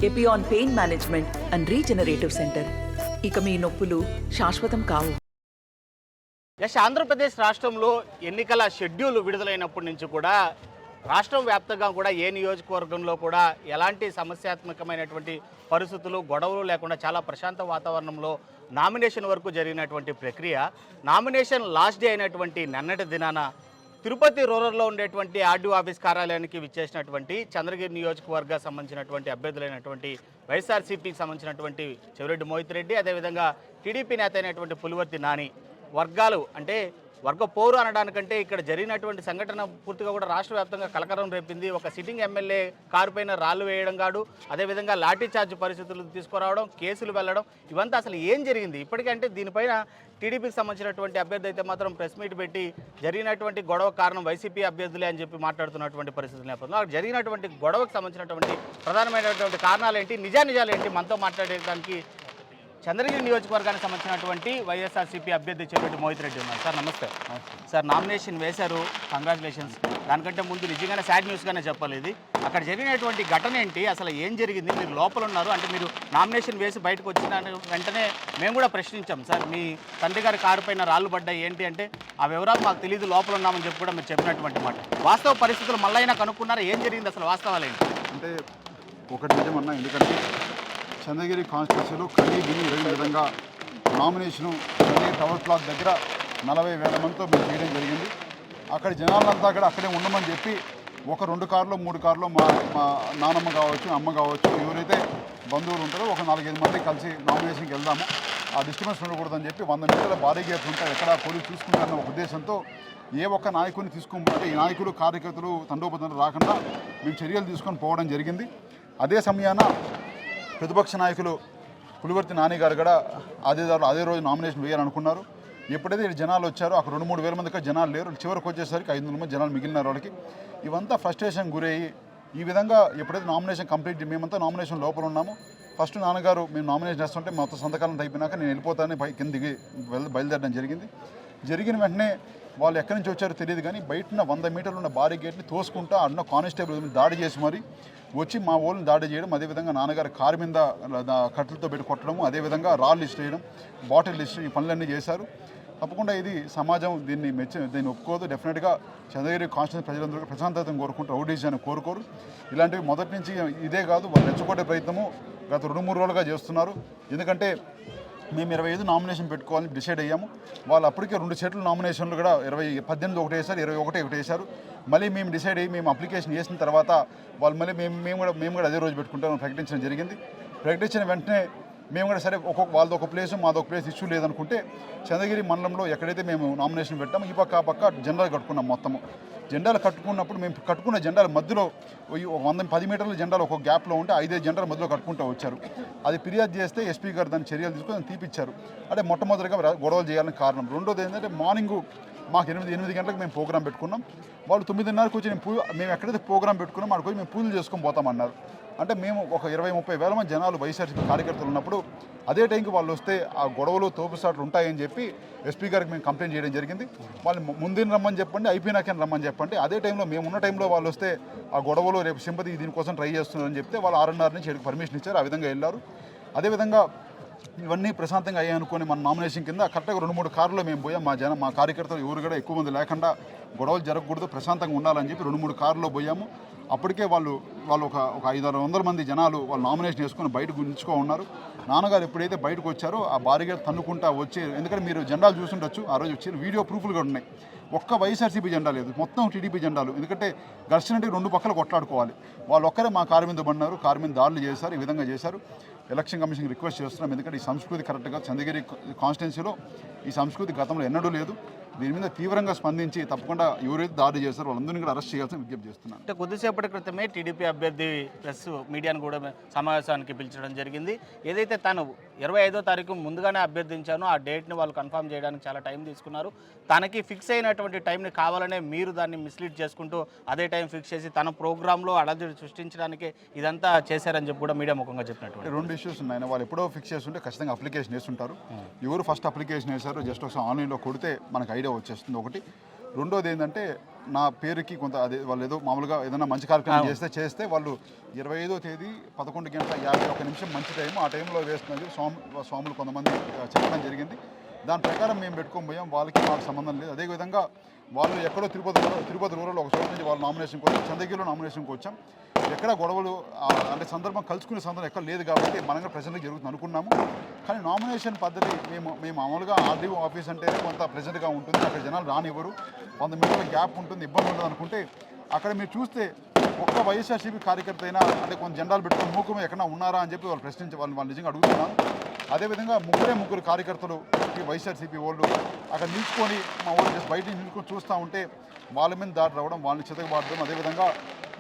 Epione pain management and regenerative centre. ఇక మీ నొప్పులు శాశ్వతం కావు. ఆంధ్రప్రదేశ్ రాష్ట్రంలో ఎన్నికల షెడ్యూల్ విడుదలైనప్పటి నుంచి కూడా రాష్ట్రం వ్యాప్తంగా కూడా ఏ నియోజకవర్గంలో కూడా ఎలాంటి సమస్యాత్మకమైనటువంటి పరిస్థితులు గొడవలు లేకుండా చాలా ప్రశాంత వాతావరణంలో నామినేషన్ వరకు జరిగినటువంటి ప్రక్రియ. నామినేషన్ లాస్ట్ డే అయినటువంటి నిన్నటి దినాన తిరుపతి రూరల్లో ఉండేటువంటి ఆర్డీఓ ఆఫీస్ కార్యాలయానికి విచ్చేసినటువంటి చంద్రగిరి నియోజకవర్గ సంబంధించినటువంటి అభ్యర్థులైనటువంటి వైఎస్ఆర్సీపీకి సంబంధించినటువంటి చెవిరెడ్డి మోహిత్ రెడ్డి, అదేవిధంగా టీడీపీ నేత అయినటువంటి పులివర్తి నాని వర్గాలు అంటే వర్గ పోరు అనడానికంటే ఇక్కడ జరిగినటువంటి సంఘటన పూర్తిగా కూడా రాష్ట్ర వ్యాప్తంగా కలకలం రేపింది. ఒక సిట్టింగ్ ఎమ్మెల్యే కారు పైన రాళ్లు వేయడం కాదు, అదేవిధంగా లాఠీ చార్జ్ పరిస్థితులు తీసుకురావడం, కేసులు వెళ్ళడం, ఇవంతా అసలు ఏం జరిగింది ఇప్పటికంటే దీనిపైన టీడీపీకి సంబంధించినటువంటి అభ్యర్థి అయితే మాత్రం ప్రెస్ మీట్ పెట్టి జరిగినటువంటి గొడవ కారణం వైసీపీ అభ్యర్థులే అని చెప్పి మాట్లాడుతున్నటువంటి పరిస్థితుల నేపథ్యంలో జరిగినటువంటి గొడవకు సంబంధించినటువంటి ప్రధానమైనటువంటి కారణాలు ఏంటి, నిజానిజాలు ఏంటి, మనతో మాట్లాడడానికి చంద్రగిరి నియోజకవర్గానికి సంబంధించినటువంటి వైఎస్ఆర్సీపీ అభ్యర్థి చెవిరెడ్డి మోహిత్ రెడ్డి ఉన్నారు. సార్ నమస్తే. సార్ నామినేషన్ వేశారు, కంగ్రాచులేషన్స్. దానికంటే ముందు నిజంగానే సాడ్ న్యూస్గానే చెప్పాలి ఇది. అక్కడ జరిగినటువంటి ఘటన ఏంటి, అసలు ఏం జరిగింది, మీరు లోపల ఉన్నారు అంటే మీరు నామినేషన్ వేసి బయటకు వచ్చిన వెంటనే మేము కూడా ప్రశ్నించాం. సార్ మీ తండ్రి గారి కారు పైన రాళ్ళు పడ్డాయి ఏంటి అంటే ఆ వివరాలు మాకు తెలియదు, లోపల ఉన్నామని చెప్పి కూడా మీరు చెప్పినటువంటి మాట. వాస్తవ పరిస్థితులు మళ్ళీ అయినా కనుక్కున్నారా, ఏం జరిగింది అసలు వాస్తవాలు ఏంటి? అంటే ఒకటి నిజమన్నా, ఎందుకంటే చంద్రగిరి కాన్స్టిట్యూన్సీలో కనీ విని జరిగిన విధంగా నామినేషను చంద్రగిరి టవర్ క్లాక్ దగ్గర 40,000 మందితో మేము చేయడం జరిగింది. అక్కడ జనాలంతా కూడా అక్కడే ఉండమని చెప్పి ఒక 2 కార్లు 3 కార్లు మా నానమ్మ కావచ్చు, అమ్మ కావచ్చు, ఎవరైతే బంధువులు ఉంటారో ఒక 4-5 మంది కలిసి నామినేషన్కి వెళ్దాము, ఆ డిస్టర్బెన్స్ ఉండకూడదని చెప్పి 100 మీటర్ల భారీ గేట్లు ఉంటాయి, ఎక్కడ పోలీసు చూసుకుంటారన్న ఒక ఉద్దేశంతో ఏ ఒక్క నాయకుడిని తీసుకోమంటే ఈ నాయకులు కార్యకర్తలు తండోపతంలో రాకుండా మేము చర్యలు తీసుకొని పోవడం జరిగింది. అదే సమయాన ప్రతిపక్ష నాయకులు పులివర్తి నాని గారు కూడా అదే రోజు నామినేషన్ వేయాలనుకున్నారు. ఎప్పుడైతే జనాలు వచ్చారో అక్కడ 2-3 వేల మందికి జనాలు లేరు, చివరికి వచ్చేసరికి 500 మంది జనాలు మిగిలినారు. వాళ్ళకి ఇవంతా ఫ్రస్ట్రేషన్ గురయ్యి ఈ విధంగా ఎప్పుడైతే నామినేషన్ కంప్లీట్ మేమంతా నామినేషన్ లోపల ఉన్నాము. ఫస్ట్ నాన్నగారు మేము నామినేషన్ వేస్తుంటే మొత్తం సంతకాలం అయిపోయినాక నేను వెళ్ళిపోతానని కింద దిగి బయలుదేరడం జరిగింది. జరిగిన వెంటనే వాళ్ళు ఎక్కడి నుంచి వచ్చారో తెలియదు కానీ బయటన 100 మీటర్లు ఉన్న భారీ గేట్ని తోసుకుంటా అన్న కానిస్టేబుల్ దాడి చేసి మరి వచ్చి మా ఊళ్ళని దాడి చేయడం, అదేవిధంగా నాన్నగారు కారు మీద కట్టెలతో పెట్టి కొట్టడము, అదేవిధంగా రాళ్ళు ఇష్టేయడం, బాటిల్ ఇష్టం, ఈ పనులన్నీ చేశారు. తప్పకుండా ఇది సమాజం దీన్ని ఒప్పుకోదు. డెఫినెట్గా చంద్రగిరి కాన్స్టిట్యూన్సీ ప్రజలందరూ ప్రశాంతతను కోరుకుంటారు, రౌడీజాన్ని కోరుకోరు. ఇలాంటివి మొదటి నుంచి ఇదే కాదు, వాళ్ళు రెచ్చగొట్టే ప్రయత్నము గత 2-3 రోజులుగా చేస్తున్నారు. ఎందుకంటే మేము 25 నామినేషన్ పెట్టుకోవాలని డిసైడ్ అయ్యాము. వాళ్ళు అప్పటికే 2 సెట్ల నామినేషన్లు కూడా 18 ఒకటి వేశారు, 21 ఒకటి వేశారు. మళ్ళీ మేము డిసైడ్ అయ్యి మేము అప్లికేషన్ చేసిన తర్వాత వాళ్ళు మళ్ళీ మేము కూడా అదే రోజు పెట్టుకుంటామని ప్రకటించడం జరిగింది. ప్రకటించిన వెంటనే మేము కూడా సరే వాళ్ళది ఒక ప్లేసు మాది ఒక ప్లేస్ ఇష్యూ లేదనుకుంటే చంద్రగిరి మండలంలో ఎక్కడైతే మేము నామినేషన్ పెట్టాము ఈ పక్క ఆ పక్క జెండాలు కట్టుకున్నాం. మొత్తము జెండాలు కట్టుకున్నప్పుడు మేము కట్టుకున్న జెండాల మధ్యలో 110 మీటర్ల జెండాలు ఒక గ్యాప్లో ఉంటే 5 జెండాల మధ్యలో కట్టుకుంటూ వచ్చారు. అది ఫిర్యాదు చేస్తే ఎస్పీ గారు దాన్ని చర్యలు తీసుకొని దాన్ని తీపిచ్చారు. అంటే మొట్టమొదటిగా గొడవలు చేయాలని కారణం. రెండోది ఏంటంటే మార్నింగ్ మాకు 8 గంటలకు మేము ప్రోగ్రాం పెట్టుకున్నాం. వాళ్ళు 9:30కి వచ్చి మేము ఎక్కడైతే ప్రోగ్రాం పెట్టుకున్నాం అక్కడికి వచ్చి మేము పూజలు చేసుకొని పోతామన్నారు. అంటే మేము ఒక 20-30 వేల మంది జనాలు వైఎస్ఆర్సీపీ కార్యకర్తలు ఉన్నప్పుడు అదే టైంకి వాళ్ళు వస్తే ఆ గొడవలు తోపుసాట్లు ఉంటాయని చెప్పి ఎస్పీ గారికి మేము కంప్లైంట్ చేయడం జరిగింది. వాళ్ళు ముందుని రమ్మని చెప్పండి, అయిపోయినాకే రమ్మని చెప్పండి. అదే టైంలో మేము ఉన్న టైంలో వాళ్ళు వస్తే ఆ గొడవలు రేపు సింపతి దీనికోసం ట్రై చేస్తున్నారని చెప్తే వాళ్ళు 6:30 నుంచి 7కి పర్మిషన్ ఇచ్చారు. ఆ విధంగా వెళ్ళారు. అదేవిధంగా ఇవన్నీ ప్రశాంతంగా అయ్యాయనుకొని మన నామినేషన్ కింద కరెక్ట్గా 2-3 కార్లో మేము పోయాం. మా కార్యకర్తలు ఎవరు కూడా ఎక్కువ మంది లేకుండా గొడవలు జరగకూడదు, ప్రశాంతంగా ఉండాలని చెప్పి 2-3 కార్లో పోయాము. అప్పటికే వాళ్ళు ఒక 500-600 మంది జనాలు వాళ్ళు నామినేషన్ వేసుకొని బయటకు ఉంచుకో ఉన్నారు. నాన్నగారు ఎప్పుడైతే బయటకు వచ్చారో ఆ భారీగా తన్నుకుంటా వచ్చి, ఎందుకంటే మీరు జెండాలు చూసుండొచ్చు, ఆ రోజు వచ్చిన వీడియో ప్రూఫ్లు కూడా ఉన్నాయి. ఒక్క వైఎస్ఆర్సీపీ జెండా లేదు, మొత్తం టీడీపీ జెండాలు. ఎందుకంటే ఘర్షణ అంటే 2 పక్కలు కొట్లాడుకోవాలి. వాళ్ళు ఒక్కరే మా కారు మీద పడినారు, కారు మీద దాడులు చేశారు, ఈ విధంగా చేశారు. ఎలక్షన్ కమిషన్కి రిక్వెస్ట్ చేస్తున్నాం, ఎందుకంటే ఈ సంస్కృతి కరెక్ట్గా చంద్రగిరి కాన్స్టిట్యున్సీలో ఈ సంస్కృతి గతంలో ఎన్నడూ లేదు. దీని మీద తీవ్రంగా స్పందించి తప్పకుండా ఎవరైతే దాడి చేస్తారో వాళ్ళందరినీ కూడా అరెస్ట్ చేయాల్సిన విజ్ఞప్తి చేస్తున్నాను. అంటే కొద్దిసేపటి క్రితమే టీడీపీ అభ్యర్థి ప్రెస్ మీడియాను కూడా సమావేశానికి పిలిచడం జరిగింది. ఏదైతే తాను 25వ తారీఖు ముందుగానే అభ్యర్థించానో ఆ డేట్ని వాళ్ళు కన్ఫర్మ్ చేయడానికి చాలా టైం తీసుకున్నారు. తనకి ఫిక్స్ అయినటువంటి టైంని కావాలనే మీరు దాన్ని మిస్లీడ్ చేసుకుంటూ అదే టైం ఫిక్స్ చేసి తన ప్రోగ్రాంలో అడజడి సృష్టించడానికి ఇదంతా చేశారని చెప్పి కూడా మీడియా ముఖంగా చెప్పినట్టు 2 ఇష్యూస్ ఉన్నాయి. వాళ్ళు ఎప్పుడో ఫిక్స్ చేస్తుంటే ఖచ్చితంగా అప్లికేషన్ వేస్తుంటారు. ఎవరు ఫస్ట్ అప్లికేషన్ వేశారో జస్ట్ ఒకసారి ఆన్లైన్లో కొడితే మనకు ఐడియా వచ్చేస్తుంది ఒకటి. రెండోది ఏంటంటే నా పేరుకి కొంత అదే వాళ్ళు ఏదో మామూలుగా ఏదైనా మంచి కార్యక్రమం చేస్తే వాళ్ళు 25వ తేదీ 11:51 మంచి టైం, ఆ టైంలో వేస్తున్నది స్వాములు కొంతమంది చెప్పడం జరిగింది. దాని ప్రకారం మేము పెట్టుకొని పోయాం. వాళ్ళకి మాకు సంబంధం లేదు. అదేవిధంగా వాళ్ళు ఎక్కడో తిరుపతి రూరల్ ఒక చోట నుంచి వాళ్ళు నామినేషన్కి వచ్చాం, చంద్రగిరిలో నామినేషన్కి వచ్చాం. ఎక్కడ గొడవలు అంటే సందర్భం కలుసుకునే సందర్భం ఎక్కడ లేదు కాబట్టి మనంగా ప్రెజెంట్గా జరుగుతుంది అనుకున్నాము. కానీ నామినేషన్ పద్ధతి మేము మామూలుగా ఆర్డీఓ ఆఫీస్ అంటే కొంత ప్రెజెంట్గా ఉంటుంది, అక్కడ జనాలు రానివ్వరు, 100 మీటర్ల గ్యాప్ ఉంటుంది, ఇబ్బంది ఉంటుంది అనుకుంటే అక్కడ మీరు చూస్తే ఒక్క వైఎస్ఆర్సీపీ కార్యకర్త అయినా అంటే కొంచెం జెండాలు పెట్టుకుని మూకం ఎక్కడా ఉన్నారా అని చెప్పి వాళ్ళు ప్రశ్నించి వాళ్ళు నిజంగా అడుగుతున్నాను. అదేవిధంగా ముగ్గురు కార్యకర్తలు వైఎస్ఆర్సీపీ వాళ్ళు అక్కడ నిలుచుకొని మా వాళ్ళు జస్ట్ బయటికి నిలుచుకొని చూస్తూ ఉంటే వాళ్ళ మీద దాడి రావడం, వాళ్ళని చితకబాడడం, అదేవిధంగా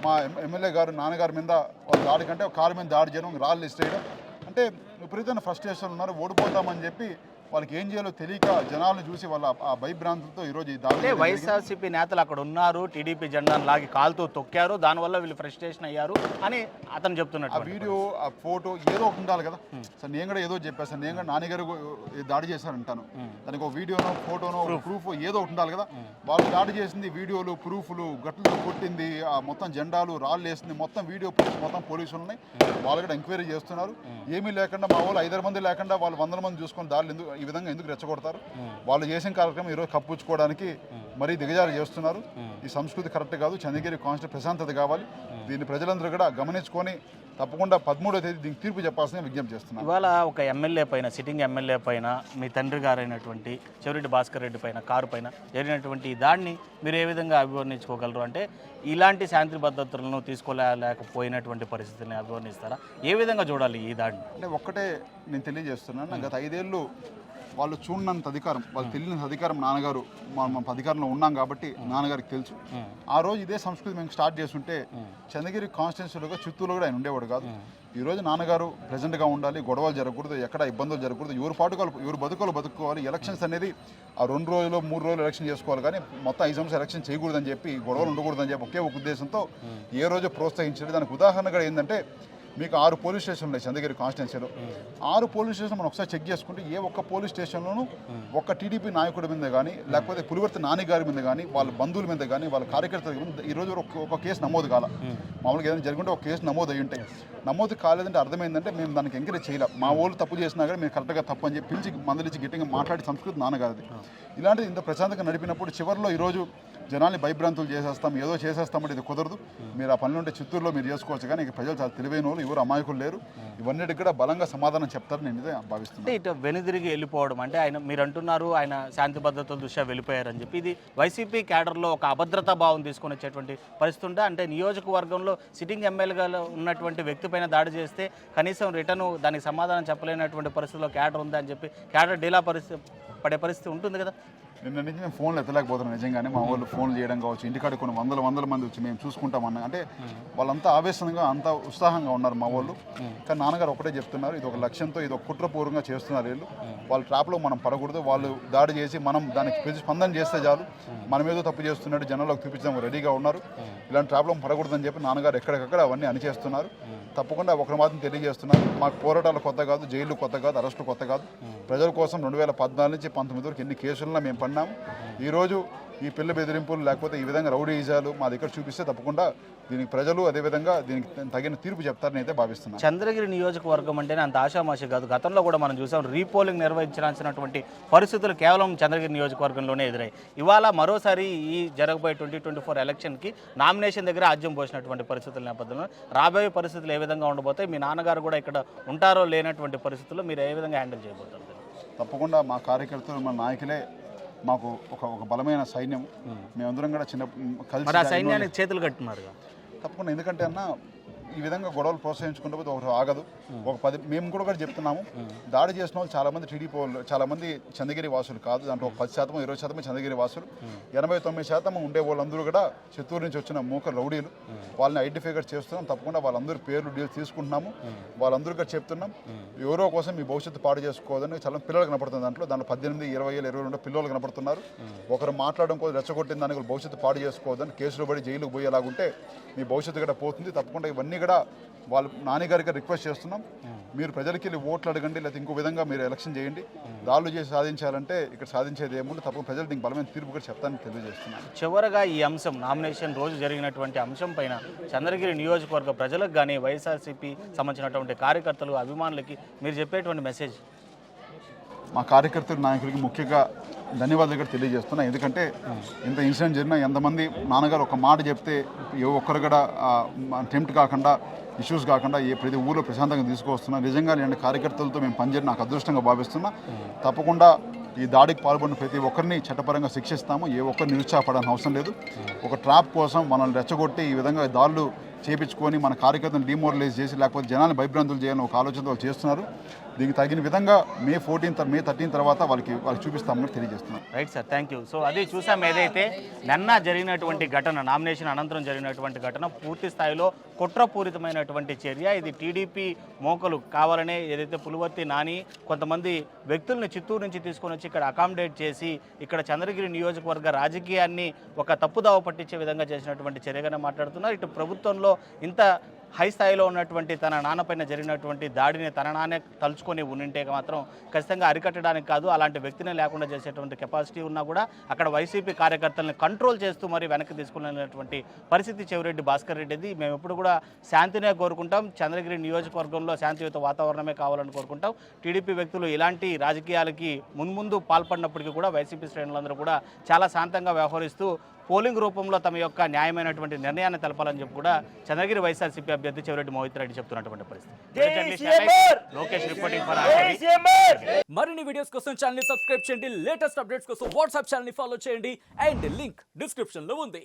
మా ఎమ్మెల్యే గారు నాన్నగారి మీద వాళ్ళు దాడి కంటే ఒక కారు మీద దాడి చేయడం, రాళ్ళు ఇస్తేయడం, అంటే విపరీతమైన ఫ్రస్ట్రేషన్ ఉన్నారు. ఓడిపోతామని చెప్పి వాళ్ళకి ఏం చేయాలో తెలియక జనాలను చూసి వాళ్ళ ఆ భయభ్రాంతులతో ఈరోజు ఈ దాడి. వైఎస్ఆర్సీపీ నేతలు అక్కడ ఉన్నారు, టీడీపీ జెండాను లాగి కాలుతో తొక్కారు, దానివల్ల వీళ్ళు ఫ్రస్ట్రేషన్ అయ్యారు అని అతను చెప్తున్నట్టు. ఆ వీడియో, ఆ ఫోటో ఏదో ఒకటి ఉండాలి కదా సార్. నేను కూడా ఏదో చెప్పాను, నేను కూడా నాన్నగారు దాడి చేశారంటాను, దానికి ఒక వీడియోనో ఫోటోనో ప్రూఫ్ ఏదో ఒకటి ఉండాలి కదా. వాళ్ళు దాడి చేసింది వీడియోలు, ప్రూఫ్లు, గట్లతో కొట్టింది, ఆ మొత్తం జెండాలు, రాళ్ళు వేసింది, మొత్తం వీడియో ప్రూఫ్ మొత్తం పోలీసులు ఉన్నాయి. వాళ్ళు కూడా ఎంక్వైరీ చేస్తున్నారు. ఏమీ లేకుండా మా వాళ్ళు 5 మంది లేకుండా వాళ్ళు 100 మంది చూసుకొని దాడులు ఈ విధంగా ఎందుకు రెచ్చగొడతారు? వాళ్ళు చేసిన కార్యక్రమం ఈరోజు కప్పుచ్చుకోవడానికి మరీ దిగజారు చేస్తున్నారు. ఈ సంస్కృతి కరెక్ట్ కాదు. చంద్రగిరి కాన్స్టిట్యూషన్ ప్రశాంతత కావాలి. దీన్ని ప్రజలందరూ కూడా గమనించుకొని తప్పకుండా 13వ తేదీ దీనికి తీర్పు చెప్పాల్సిన విజ్ఞప్తి చేస్తున్నాను. ఇవాళ ఒక ఎమ్మెల్యే పైన, సిట్టింగ్ ఎమ్మెల్యే పైన, మీ తండ్రి గారైనటువంటి చెవిరెడ్డి భాస్కర్ రెడ్డి పైన కారు పైన జరిగినటువంటి దాడిని మీరు ఏ విధంగా అభివర్ణించుకోగలరు? అంటే ఇలాంటి శాంతి భద్రతలను తీసుకోలేకపోయినటువంటి పరిస్థితిని అభివర్ణిస్తారా? ఏ విధంగా చూడాలి ఈ దాడిని? అంటే ఒక్కటే నేను తెలియజేస్తున్నాను, గత 5 ఏళ్ళు వాళ్ళు చూడనంత అధికారం, వాళ్ళు తెలియనంత అధికారం నాన్నగారు మనం అధికారంలో ఉన్నాం కాబట్టి నాన్నగారికి తెలుసు. ఆ రోజు ఇదే సంస్కృతి మేము స్టార్ట్ చేస్తుంటే చంద్రగిరి కాన్స్టిట్యున్సీలో చిత్తూరులో కూడా ఆయన ఉండేవాడు కాదు. ఈరోజు నాన్నగారు ప్రెజెంట్గా ఉండాలి, గొడవలు జరగకూడదు, ఎక్కడ ఇబ్బందులు జరగకూడదు, ఎవరు పాటుకోవాలి, ఎవరు బతుకోవాలి. ఎలక్షన్స్ అనేది ఆ 2 రోజులు 3 రోజులు ఎలక్షన్ చేసుకోవాలి, కానీ మొత్తం 5 సంవత్సరాలు ఎలక్షన్ చేయకూడదని చెప్పి, గొడవలు ఉండకూడదని చెప్పి ఒకే ఒక ఉద్దేశంతో ఏ రోజు ప్రోత్సహించలేదు. దానికి ఉదాహరణగా ఏంటంటే మీకు 6 పోలీస్ స్టేషన్లు ఉన్నాయి చంద్రగిరి కాన్స్టిట్యున్సీలో. 6 పోలీస్ స్టేషన్ మనం ఒకసారి చెక్ చేసుకుంటే ఏ ఒక్క పోలీస్ స్టేషన్లోనూ ఒక్క టీడీపీ నాయకుడి మీద కానీ, లేకపోతే పులివర్తి నాని గారి మీద కానీ, వాళ్ళ బంధువుల మీద కానీ, వాళ్ళ కార్యకర్తల మీద ఈరోజు ఒక కేసు నమోదు కాల. మామూలుగా ఏదైనా జరుగుంటే ఒక కేసు నమోదు అయ్యి ఉంటాయి. నమోదు కాలేదంటే అర్థమైందంటే మేము దానికి ఎంకరేజ్ చేయలేం. మా వాళ్ళు తప్పు చేసినా కానీ మేము కరెక్ట్గా తప్పు అని చెప్పి పిలిచి మందలిచ్చి గట్టిగా మాట్లాడి సంస్కృతి నాన్నగారిది. ఇలాంటిది ఇంత ప్రశాంతంగా నడిపినప్పుడు చివరిలో ఈరోజు జనాల్ని భయభ్రాంతులు చేసేస్తాం, ఏదో చేసేస్తామంటే ఇది కుదరదు. మీరు ఆ పనులు ఉంటే చిత్తూరులో మీరు చేసుకోవచ్చు, కానీ ఇక ప్రజలు చాలా తెలివైన వాళ్ళు, ఎవరు అమాయకులు లేరు. ఇవన్నిటికి కూడా బలంగా సమాధానం చెప్తారని నేను ఇదే భావిస్తున్నాను. అంటే ఇటు వెనుదిరిగి వెళ్ళిపోవడం అంటే ఆయన, మీరు అంటున్నారు ఆయన శాంతి భద్రతల దృష్ట్యా వెళ్ళిపోయారని చెప్పి, ఇది వైసీపీ క్యాడర్లో ఒక అభద్రతా భావం తీసుకొని వచ్చేటువంటి పరిస్థితి ఉంటే, అంటే నియోజకవర్గంలో సిట్టింగ్ ఎమ్మెల్యేగా ఉన్నటువంటి వ్యక్తి పైన దాడి చేస్తే కనీసం రిటర్న్ దానికి సమాధానం చెప్పలేనటువంటి పరిస్థితిలో క్యాడర్ ఉందని చెప్పి క్యాడర్ డీలా పడే పరిస్థితి ఉంటుంది కదా. నిన్న నుంచి మేము ఫోన్లు ఎత్తలేకపోతున్నాం నిజంగానే. మా వాళ్ళు ఫోన్లు చేయడం కావచ్చు, ఇంటికాడ కొన్ని వందల మంది వచ్చి మేము చూసుకుంటామన్నా అంటే వాళ్ళంతా ఆవేశంగా, అంత ఉత్సాహంగా ఉన్నారు మా వాళ్ళు. కానీ నాన్నగారు ఒకటే చెప్తున్నారు, ఇది ఒక లక్ష్యంతో, ఇది ఒక కుట్రపూర్వంగా చేస్తున్నారు వీళ్ళు. వాళ్ళ ట్రాప్లో మనం పడకూడదు. వాళ్ళు దాడి చేసి మనం దానికి ప్రతిస్పందన చేస్తే చాలు, మనం ఏదో తప్పు చేస్తున్నట్టు జనంలోకి చూపించడానికి రెడీగా ఉన్నారు. ఇలాంటి ట్రాప్లో పడకూడదని చెప్పి నాన్నగారు ఎక్కడికక్కడ అవన్నీ అనిచేస్తున్నారు. తప్పకుండా ఒకరి మాత్రం తెలియజేస్తున్నారు, మాకు పోరాటాలు కొత్త కాదు, జైలు కొత్త కాదు, అరెస్టులు కొత్త కాదు. ప్రజల కోసం 2014 నుంచి 19 వరకు ఎన్ని కేసులను మేము పడినాము. ఈరోజు ఈ పిల్ల బెదిరింపులు లేకపోతే ఈ విధంగా రౌడీజాలు మా దగ్గర చూపిస్తే తప్పకుండా దీనికి ప్రజలు అదేవిధంగా దీనికి తగిన తీర్పు చెప్తారని అయితే భావిస్తున్నాను. చంద్రగిరి నియోజకవర్గం అంటేనే అంత ఆషామాషి కాదు. గతంలో కూడా మనం చూసాం, రీపోలింగ్ నిర్వహించాల్సినటువంటి పరిస్థితులు కేవలం చంద్రగిరి నియోజకవర్గంలోనే ఎదురయ్యాయి. ఇవాళ మరోసారి ఈ జరగబోయే 2024 ఎలక్షన్కి నామినేషన్ దగ్గర ఆజ్యం పోసినటువంటి పరిస్థితుల నేపథ్యంలో రాబోయే పరిస్థితులు ఏ విధంగా ఉండబోతాయి? మీ నాన్నగారు కూడా ఇక్కడ ఉంటారో లేనటువంటి పరిస్థితుల్లో మీరు ఏ విధంగా హ్యాండిల్ చేయబోతారు? తప్పకుండా మా కార్యకర్తలు, మా నాయకులే మాకు ఒక బలమైన సైన్యం. మేమందరం కూడా కలిసి ఆ సైన్యానికి చేతులు కట్టున్నారు తప్పకుండా. ఎందుకంటే అన్న ఈ విధంగా గొడవలు ప్రోత్సహించుకుంటే పోతే ఒకటి ఆగదు. ఒక 10 మేము కూడా చెప్తున్నాము, దాడి చేసిన వాళ్ళు చాలామంది టీడీపీ వాళ్ళు, చాలామంది చంద్రగిరి వాసులు కాదు. దాంట్లో ఒక 10%, 20% చంద్రగిరి వాసులు, 89% ఉండే వాళ్ళందరూ కూడా చిత్తూరు నుంచి వచ్చిన మూక రౌడీలు. వాళ్ళని ఐడెంటిఫై చేస్తున్నాం. తప్పకుండా వాళ్ళందరూ పేర్లు డీల్స్ తీసుకుంటున్నాము. వాళ్ళందరూ కూడా చెప్తున్నాం, ఎవరో కోసం మీ భవిష్యత్తు పాడు చేసుకోవద్దని. చాలా పిల్లలు కనపడుతుంది దాంట్లో 18, 20, 22 పిల్లలు కనపడుతున్నారు. ఒకరు మాట్లాడడం కోసం రెచ్చగొట్టిన దానికి భవిష్యత్తు పాడు చేసుకోవద్దని, కేసులు పడి జైలుకు పోయేలాగుంటే మీ భవిష్యత్తు కూడా పోతుంది. తప్పకుండా ఇవన్నీ కూడా వాళ్ళ నాన్నగారికి రిక్వెస్ట్ చేస్తున్నాం, మీరు ప్రజలకి వెళ్ళి ఓట్లు అడగండి, లేకపోతే ఇంకో విధంగా మీరు ఎలక్షన్ చేయండి. దాడులు చేసి సాధించాలంటే ఇక్కడ సాధించేది ఏముంటే తప్ప ప్రజలు దీనికి బలమైన తీర్పు కూడా చెప్తానని తెలియజేస్తున్నాను. చివరగా ఈ అంశం నామినేషన్ రోజు జరిగినటువంటి అంశం పైన చంద్రగిరి నియోజకవర్గ ప్రజలకు కానీ వైఎస్ఆర్సీపీ సంబంధించినటువంటి కార్యకర్తలు అభిమానులకి మీరు చెప్పేటువంటి మెసేజ్? మా కార్యకర్తలు నాయకులకి ముఖ్యంగా ధన్యవాదాలు కూడా తెలియజేస్తున్నా. ఎందుకంటే ఇంత ఇన్సిడెంట్ జరిగినా ఎంతమంది నాన్నగారు ఒక మాట చెప్తే ఏ ఒక్కరు కూడా టెంప్ట్ కాకుండా, ఇష్యూస్ కాకుండా ప్రతి ఊళ్ళో ప్రశాంతంగా తీసుకువస్తున్నా. నిజంగా నేను కార్యకర్తలతో మేము పనిచేయడం నాకు అదృష్టంగా భావిస్తున్నా. తప్పకుండా ఈ దాడికి పాల్పడిన ప్రతి ఒక్కరిని చట్టపరంగా శిక్షిస్తాము. ఏ ఒక్కరిని నిరుత్సాహపడాల్సిన అవసరం లేదు. ఒక ట్రాప్ కోసం మనల్ని రెచ్చగొట్టి ఈ విధంగా దాడులు చేపించుకొని మన కార్యకర్తలను డిమోరలైజ్ చేసి లేకపోతే జనాన్ని భయభ్రాంతులు చేయాలని ఒక ఆలోచనతో వాళ్ళు చేస్తున్నారు. దీనికి తగిన విధంగా మే 13 తర్వాత వాళ్ళకి చూపిస్తామని తెలియజేస్తున్నాం. Right sir, thank you. So అది చూసాం, ఏదైతే నిన్న జరిగినటువంటి ఘటన, నామినేషన్ అనంతరం జరిగినటువంటి ఘటన పూర్తి స్థాయిలో కుట్రపూరితమైనటువంటి చర్య. ఇది టీడీపీ మోకలు కావాలనే ఏదైతే పులివర్తి నాని కొంతమంది వ్యక్తుల్ని చిత్తూరు నుంచి తీసుకొని వచ్చి ఇక్కడ అకామిడేట్ చేసి ఇక్కడ చంద్రగిరి నియోజకవర్గ రాజకీయాన్ని ఒక తప్పుదావ పట్టించే విధంగా చేసినటువంటి చర్యగానే మాట్లాడుతున్నారు. ఇటు ప్రభుత్వంలో ఇంత హై స్థాయిలో ఉన్నటువంటి తన నాన్నపైన జరిగినటువంటి దాడిని తన నాన్నే తలుచుకొని ఉండింటే మాత్రం ఖచ్చితంగా అరికట్టడానికి కాదు, అలాంటి వ్యక్తిని లేకుండా చేసేటువంటి కెపాసిటీ ఉన్నా కూడా అక్కడ వైసీపీ కార్యకర్తలను కంట్రోల్ చేస్తూ మరి వెనక్కి తీసుకునేటువంటి పరిస్థితి చెవిరెడ్డి భాస్కర్ రెడ్డిది. మేము ఎప్పుడు కూడా శాంతినే కోరుకుంటాం, చంద్రగిరి నియోజకవర్గంలో శాంతియుత వాతావరణమే కావాలని కోరుకుంటాం. టీడీపీ వ్యక్తులు ఇలాంటి రాజకీయాలకి మున్ముందు పాల్పడినప్పటికీ కూడా వైసీపీ శ్రేణులందరూ కూడా చాలా శాంతంగా వ్యవహరిస్తూ పోలింగ్ రూపంలో తమ యొక్క న్యాయమైనటువంటి నిర్ణయాన్ని తెలపాలని చెప్పి కూడా చంద్రగిరి వైఎస్ఆర్సీపీ అభ్యర్థి చెవిరెడ్డి మోహిత్ రెడ్డి చెప్తున్నటువంటి పరిస్థితి. లోకేష్ రిపోర్టింగ్ ఫర్ మరిన్ని వీడియోస్ కోసం ఛానల్ ని సబ్స్క్రైబ్ చేయండి, లేటెస్ట్ అప్డేట్స్ కోసం వాట్సాప్ ఛానల్ ని ఫాలో చేయండి అండ్ లింక్ డిస్క్రిప్షన్ లో ఉంది.